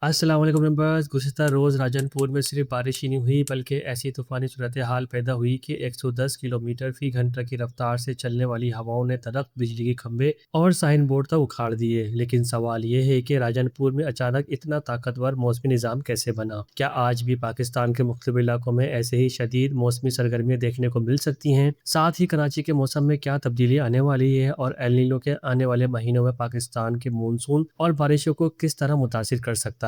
अस्सलाम वालेकुम मेंबर्स। गुज़िश्ता रोज़ राजनपुर में सिर्फ बारिश ही नहीं हुई बल्कि ऐसी तूफ़ानी सूरत हाल पैदा हुई कि 110 किलोमीटर फ़ी घंटा की रफ्तार से चलने वाली हवाओं ने दरख्त, बिजली के खंभे और साइन बोर्ड तक उखाड़ दिए। लेकिन सवाल ये है कि राजनपुर में अचानक इतना ताकतवर मौसमी निज़ाम कैसे बना? क्या आज भी पाकिस्तान के मुख्तलिफ इलाकों में ऐसे ही शदीद मौसमी सरगर्मियाँ देखने को मिल सकती हैं? साथ ही कराची के मौसम में क्या तब्दीली आने वाली है और एल नीनो के आने वाले महीनों में पाकिस्तान के मानसून और बारिशों को किस तरह मुतासिर कर सकता है?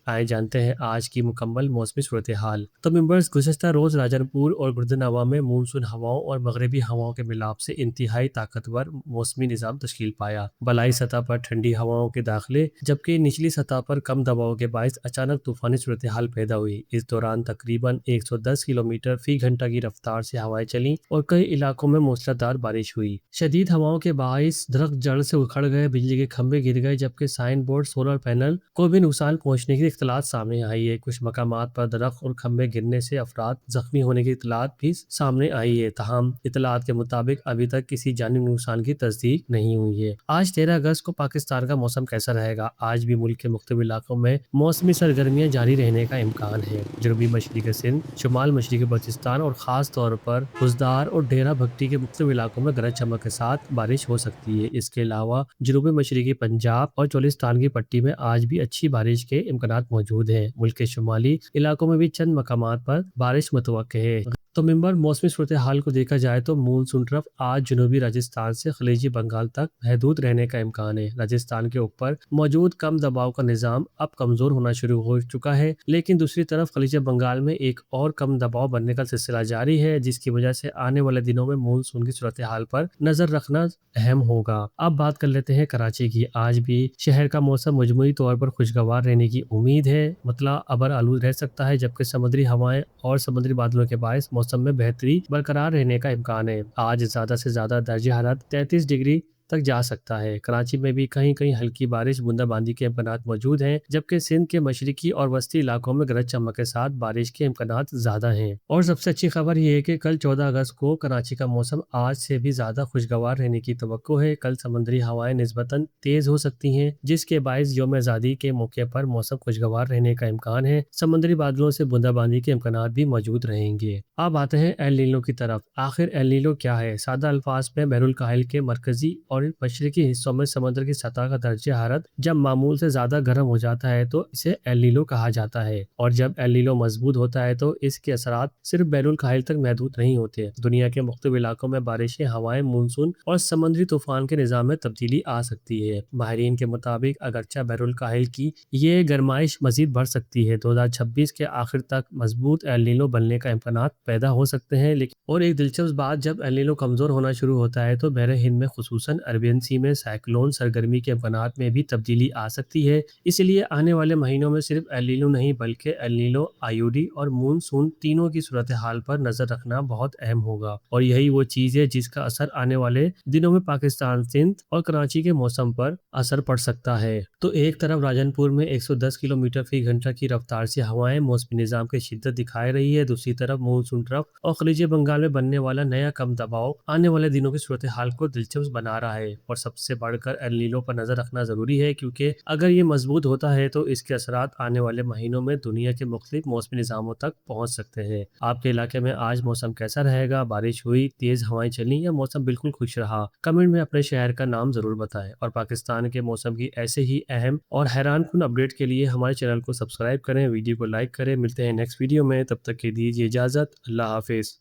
आए जानते हैं आज की मुकम्मल मौसमी सूरत हाल। तो मेंबर्स, गुज़श्ता रोज़ राजनपुर और गुर्दनवा में मानसून हवाओं और मगरबी हवाओं के मिलाप से इंतहाई ताकतवर मौसमी निज़ाम तश्कील पाया। बलाई सतह पर ठंडी हवाओं के दाखिले जबकि निचली सतह पर कम दबाव के बायस अचानक तूफ़ानी सूरत हाल पैदा हुई। इस दौरान तकरीबन 110 किलोमीटर फ़ी घंटा की रफ्तार से हवाएं चलीं और कई इलाकों में मूसलाधार बारिश हुई। शदीद हवाओं के बायस दरख्त जड़ से उखड़ गए, बिजली के खंभे गिर गए जबकि साइन बोर्ड, सोलर पैनल को भी नुकसान पहुंचने की इख्तलात सामने आई है। कुछ मकामात पर दरख्त और खंभे गिरने से अफराद जख्मी होने की इत्तलात भी सामने आई है। तहम इत्तलात के मुताबिक अभी तक किसी जानी नुकसान की तस्दीक नहीं हुई है। आज 13 अगस्त को पाकिस्तान का मौसम कैसा रहेगा? आज भी मुल्क के मुख्तलिफ इलाकों में मौसमी सरगर्मियाँ जारी रहने का इम्कान है। जनूबी मशरक़ी सिंध, शुमाल मशरक़ी बलूचिस्तान और ख़ास तौर पर खुजदार और डेरा भट्टी के मुख्तलिफ इलाकों में गरज चमक के साथ बारिश हो सकती है। इसके अलावा जनूबी मशरक़ी पंजाब और चोलिस्तान की पट्टी में आज भी अच्छी बारिश के इम्कानात मौजूद हैं। मुल्क के शुमाली इलाकों में भी चंद मकामात पर बारिश मुतवक्के है। तो मेंबर, मौसमी सूरत हाल को देखा जाए तो मानसून ट्रफ आज जनूबी राजस्थान से खलीजी बंगाल तक महदूद रहने का इम्कान है। राजस्थान के ऊपर मौजूद कम दबाव का निज़ाम अब कमज़ोर होना शुरू हो चुका है, लेकिन दूसरी तरफ खलीज बंगाल में एक और कम दबाव बनने का सिलसिला जारी है, जिसकी वजह से आने वाले दिनों में मानसून की सूरत हाल पर नज़र रखना अहम होगा। अब बात कर लेते हैं कराची की। आज भी शहर का मौसम मजमूई तौर पर खुशगवार रहने की उम्मीद है। मतलब अबर आलूद रह सकता है जबकि समुद्री हवाएं और समुद्री बादलों के बायस मौसम में बेहतरी बरकरार रहने का इम्कान है। आज ज़्यादा से ज़्यादा दर्जे हरारत 33 डिग्री तक जा सकता है। कराची में भी कहीं कहीं हल्की बारिश, बूंदाबांदी के इम्कानात मौजूद हैं, जबकि सिंध के मशरकी और वस्ती इलाकों में गरज चमक के साथ बारिश के इम्कानात ज़्यादा हैं। और सबसे अच्छी खबर यह है कि कल 14 अगस्त को कराची का मौसम आज से भी ज़्यादा खुशगवार रहने की तवक्को है। कल समुद्री हवाएं निस्बतन तेज़ हो सकती हैं, जिसके बायस यौम आज़ादी के मौके पर मौसम खुशगवार रहने का इम्कान है। समुद्री बादलों से बूंदाबांदी के इम्कानात भी मौजूद रहेंगे। अब आते हैं एल नीनो की तरफ। आखिर एल नीनो क्या है? सादा अल्फाज में बहरुल काहिल के मरकजी और मशरकी हिस्सों में समुद्र की सतह का दर्जे हरारत जब मामूल से ज्यादा गर्म हो जाता है तो इसे एल नीनो कहा जाता है। और जब एल नीनो मजबूत होता है तो इसके असरात सिर्फ बहरुल काहिल तक महदूद नहीं होते। दुनिया के मुख्तलिफ इलाकों में बारिशें, हवाएं, मानसून और समुद्री तूफान के निज़ाम में तब्दीली आ सकती है। माहिरीन के मुताबिक अगरचा बहरुल काहिल की ये गरमाइश मजीद बढ़ सकती है। 2026 के आखिर तक मजबूत एल नीनो बनने का इम्कानात पैदा हो सकते हैं। लेकिन और एक दिलचस्प बात, जब एल नीनो कमजोर होना शुरू होता है तो बहरे हिंद में खुसूसन अरबियन सी में साइक्लोन सरगर्मी के इम्कानात में भी तब्दीली आ सकती है। इसलिए आने वाले महीनों में सिर्फ एल नीनो नहीं बल्कि एल नीनो, आईओडी और मानसून तीनों की सूरत हाल पर नजर रखना बहुत अहम होगा। और यही वो चीज़ है जिसका असर आने वाले दिनों में पाकिस्तान, सिंध और कराची के मौसम पर असर पड़ सकता है। तो एक तरफ राजनपुर में 110 किलोमीटर फी घंटा की रफ्तार से हवाएं मौसमी निज़ाम की शिद्दत दिखा रही है, दूसरी तरफ मानसून ट्रफ और खलीज बंगाल में बनने वाला नया कम दबाव आने वाले दिनों की सूरत हाल को दिलचस्प बना रहा है। और सबसे बढ़कर एल नीनो पर नजर रखना जरूरी है, क्योंकि अगर ये मजबूत होता है तो इसके असरात आने वाले महीनों में दुनिया के मुख्तलिफ मौसमी निज़ामों तक पहुंच सकते हैं। आपके इलाके में आज मौसम कैसा रहेगा? बारिश हुई, तेज हवाएं चली या मौसम बिल्कुल खुश रहा? कमेंट में अपने शहर का नाम जरूर बताएं। और पाकिस्तान के मौसम की ऐसे ही अहम और हैरानकुन अपडेट के लिए हमारे चैनल को सब्सक्राइब करें, वीडियो को लाइक करें। मिलते हैं नेक्स्ट वीडियो में, तब तक के दीजिए इजाजत। अल्लाह हाफिज।